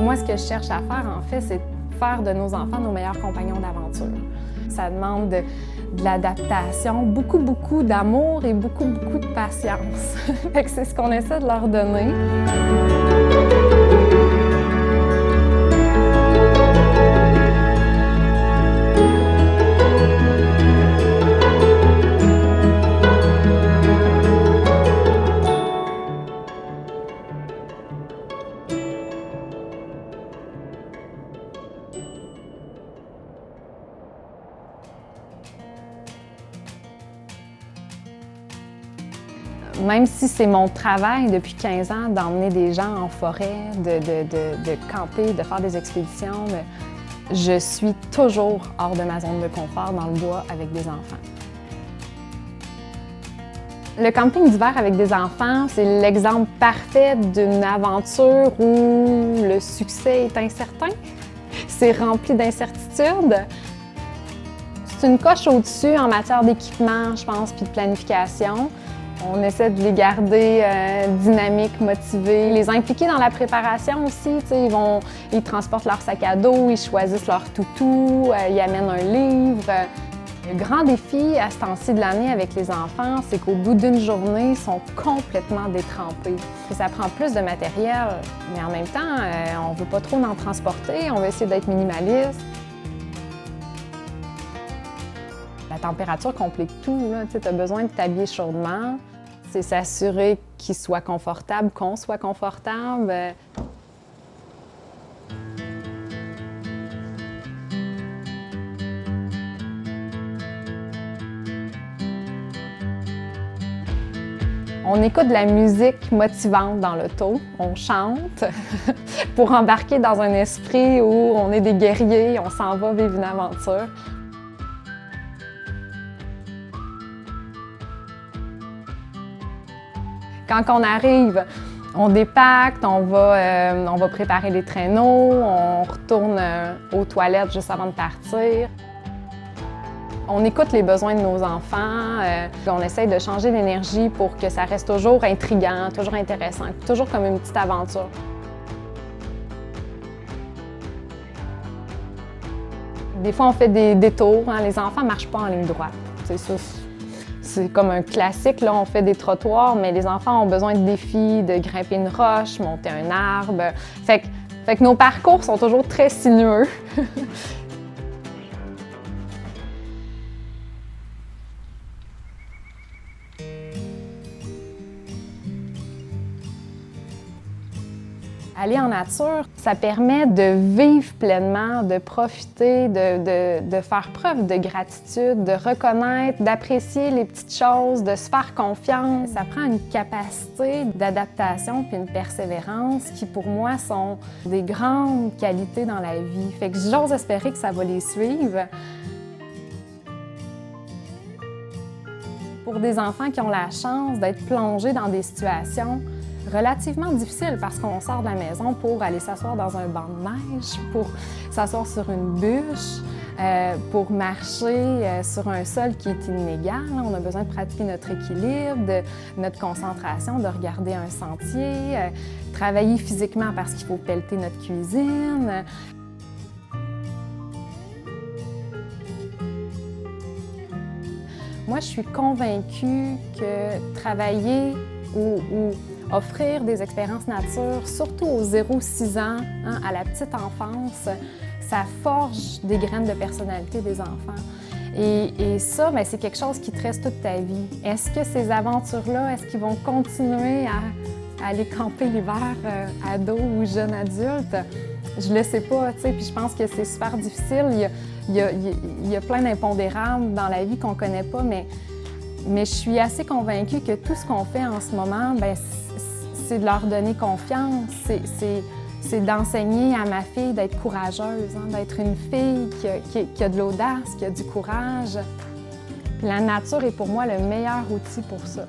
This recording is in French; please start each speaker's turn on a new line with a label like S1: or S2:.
S1: Moi, ce que je cherche à faire, en fait, c'est faire de nos enfants nos meilleurs compagnons d'aventure. Ça demande de l'adaptation, beaucoup d'amour et beaucoup de patience. Fait que c'est ce qu'on essaie de leur donner. Même si c'est mon travail depuis 15 ans d'emmener des gens en forêt, de camper, de faire des expéditions, je suis toujours hors de ma zone de confort dans le bois avec des enfants. Le camping d'hiver avec des enfants, c'est l'exemple parfait d'une aventure où le succès est incertain. C'est rempli d'incertitudes. C'est une coche au-dessus en matière d'équipement, je pense, puis de planification. On essaie de les garder dynamiques, motivés, les impliquer dans la préparation aussi. Ils transportent leur sac à dos, ils choisissent leur toutou, ils amènent un livre. Le grand défi à ce temps-ci de l'année avec les enfants, c'est qu'au bout d'une journée, ils sont complètement détrempés. Ça prend plus de matériel, mais en même temps, on ne veut pas trop en transporter, on veut essayer d'être minimaliste. La température complique tout. Tu as besoin de t'habiller chaudement. C'est s'assurer qu'ils soient confortables, qu'on soit confortable. On écoute de la musique motivante dans l'auto, on chante pour embarquer dans un esprit où on est des guerriers, on s'en va vivre une aventure. Quand on arrive, on dépacte, on va préparer les traîneaux, on retourne aux toilettes juste avant de partir. On écoute les besoins de nos enfants, on essaye de changer l'énergie pour que ça reste toujours intriguant, toujours intéressant, toujours comme une petite aventure. Des fois, on fait des détours, les enfants ne marchent pas en ligne droite. C'est ça. C'est comme un classique, là, on fait des trottoirs, mais les enfants ont besoin de défis, de grimper une roche, monter un arbre. Fait que nos parcours sont toujours très sinueux. Aller en nature, ça permet de vivre pleinement, de profiter, de faire preuve de gratitude, de reconnaître, d'apprécier les petites choses, de se faire confiance. Ça prend une capacité d'adaptation puis une persévérance qui, pour moi, sont des grandes qualités dans la vie. Fait que j'ose espérer que ça va les suivre. Pour des enfants qui ont la chance d'être plongés dans des situations relativement difficile parce qu'on sort de la maison pour aller s'asseoir dans un banc de neige, pour s'asseoir sur une bûche, pour marcher sur un sol qui est inégal. On a besoin de pratiquer notre équilibre, notre concentration, de regarder un sentier, travailler physiquement parce qu'il faut pelleter notre cuisine. Moi, je suis convaincue que travailler ou offrir des expériences nature, surtout aux 0-6 ans, à la petite enfance, ça forge des graines de personnalité des enfants. Et ça, c'est quelque chose qui te reste toute ta vie. Est-ce que ces aventures-là, est-ce qu'ils vont continuer à aller camper l'hiver, ado ou jeune adulte? Je le sais pas, puis je pense que c'est super difficile. Il y a plein d'impondérables dans la vie qu'on connaît pas, mais je suis assez convaincue que tout ce qu'on fait en ce moment, c'est de leur donner confiance, c'est d'enseigner à ma fille d'être courageuse, d'être une fille qui a de l'audace, qui a du courage. Puis la nature est pour moi le meilleur outil pour ça.